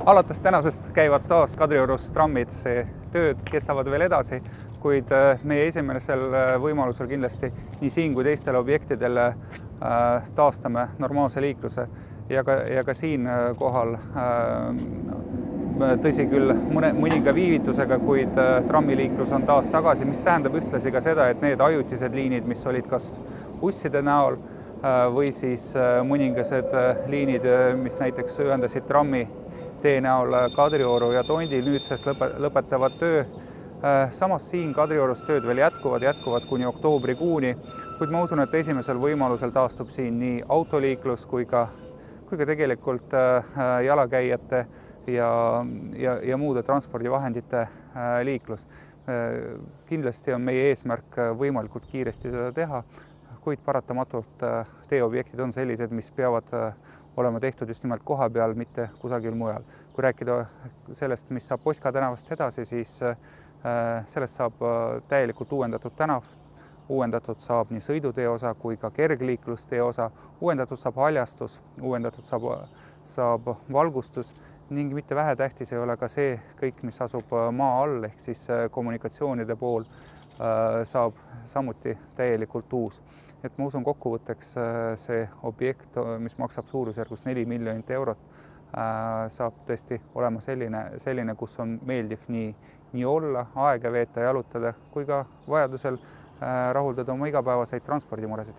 Alates tänasest käivad taas Kadriorus trammid, see tööd kestavad veel edasi, kuid meie esimesel võimalusel kindlasti nii siin kui teistel objektidel taastame normaalse liikluse ja ka siin kohal tõsi küll mõninga viivitusega, kuid trammiliiklus on taas tagasi, mis tähendab ühtlasi ka seda, et need ajutised liinid, mis olid kas busside näol või siis mõningased liinid, mis näiteks ühendasid trammi tee näol Kadrioru ja Tondi, nüüdsest lõpetavad töö. Samas siin Kadriorus tööd veel jätkuvad kuni oktoobrikuuni, kuid ma usun, et esimesel võimalusel taastub siin nii autoliiklus kui ka tegelikult jalakäijate ja muude transpordivahendite liiklus. Kindlasti on meie eesmärk võimalikult kiiresti seda teha, kuid paratamatult teeobjektid on sellised, mis peavad olema tehtud just nimelt koha peal, mitte kusagil mujal. Kui rääkida sellest, mis saab Poska tänavast edasi, siis sellest saab täielikult uuendatud tänav. Uuendatud saab nii sõidutee osa kui ka kergliiklustee osa. Uuendatud saab haljastus, uuendatud saab valgustus ning mitte vähetähtis ei ole ka see kõik, mis asub maa all, ehk siis kommunikatsioonide pool saab samuti täielikult uus. Et ma usun kokkuvõtteks see objekt, mis maksab suurusjärgus 4 miljonit eurot, saab tõesti olema selline, kus on meeldiv nii olla, aega veeta, jalutada, kui ka vajadusel rahuldada oma igapäevaseid transpordimuresid.